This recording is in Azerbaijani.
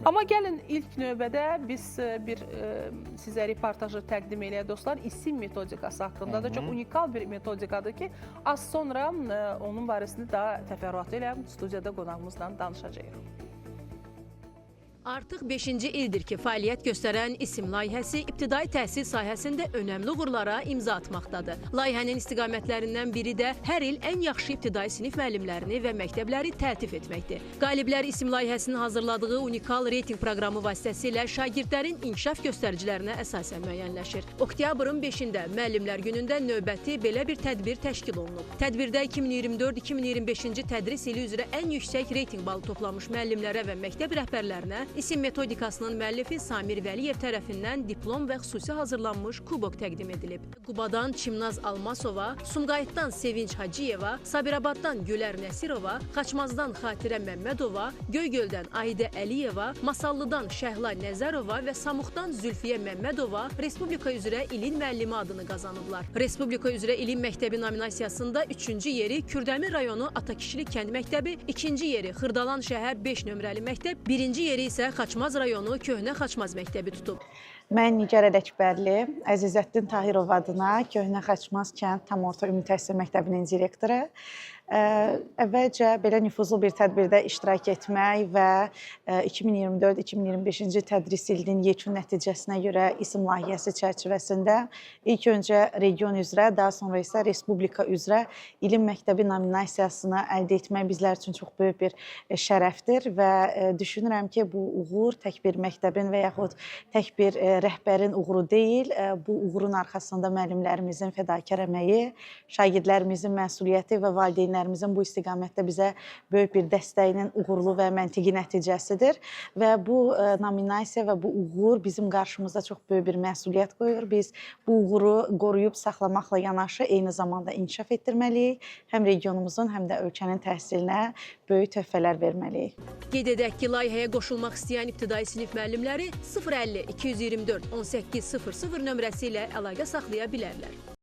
Amma gəlin ilk növbədə biz sizə reportajı təqdim eləyək dostlar. İsim metodikası haqqında da çox unikal bir metodikadır ki, az sonra onun barəsində daha təfərrüatı ilə studiyada qonağımızla danışacağıq. Artıq 5-ci ildir ki, fəaliyyət göstərən isim layihəsi ibtidai təhsil sahəsində önəmli uğurlara imza atmaqdadır. Layihənin istiqamətlərindən biri də hər il ən yaxşı ibtidai sinif müəllimlərini və məktəbləri təltif etməkdir. Qaliblər isim layihəsinin hazırladığı unikal reyting proqramı vasitəsilə şagirdlərin inkişaf göstəricilərinə əsasən müəyyənləşir. Oktyabrın 5-də müəllimlər günündə növbəti belə bir tədbir təşkil olunub. Tədbirdə 2024-2025-ci tədris ili üzrə ən yüksək reyting balı toplamış müəllimlərə və məktəb rəhbərlərinə İsim metodikasının müəllifi Samir Vəliyev tərəfindən diplom və xüsusi hazırlanmış kubok təqdim edilib. Qubadan Çimnaz Almasova, Sumqayıtdan Sevinç Hacıyeva, Sabirabaddan Gülər Nəsirova, Xaçmazdan Xatirə Məmmədova, Göygöldən Ahidə Əliyeva, Masallıdan Şəhla Nəzərova və Samuqdan Zülfiyə Məmmədova Respublika üzrə ilin müəllimi adını qazanıblar. Respublika üzrə ilin məktəbi nominasiyasında 3-cü yeri Kürdəmir rayonu Atakişilik kənd məktəbi, 2-ci yeri Xırdalan şəhər 5 nömrəli məktəb, 1-ci yeri isə Xaçmaz rayonu Köhnə Xaçmaz məktəbi tutub. Mən Nigar Ələkbərli, Əzizəddin Tahirov adına Köhnə Xaçmaz kənd tam orta ümumi təhsil məktəbinin direktoru. Əvvəlcə belə nüfuzlu bir tədbirdə iştirak etmək və 2024-2025-ci tədris ilinin yekun nəticəsinə görə isim layihəsi çərçivəsində ilk öncə region üzrə, daha sonra isə respublika üzrə ilin məktəbi nominasiyasını əldə etmək bizlər üçün çox böyük bir şərəfdir və düşünürəm ki, bu uğur tək bir məktəbin və yaxud tək bir rəhbərin uğuru deyil, bu uğurun arxasında müəllimlərimizin fədakar əməyi, şagirdlərimizin məsuliyyəti və valideynlərimizin bu istiqamətdə bizə böyük bir dəstəyinin uğurlu və məntiqi nəticəsidir və bu nominasiya və bu uğur bizim qarşımızda çox böyük bir məsuliyyət qoyur. Biz bu uğuru qoruyub saxlamaqla yanaşı eyni zamanda inkişaf etdirməliyik. Həm regionumuzun, həm də ölkənin təhsilinə böyük töhfələr verməliyik. Qeyd edək ki, layihəyə qoşulmaq istəyən ibtidai sinif müəllimləri 050 224 1800 nömrəsi ilə əlaqə saxlaya bilərlər.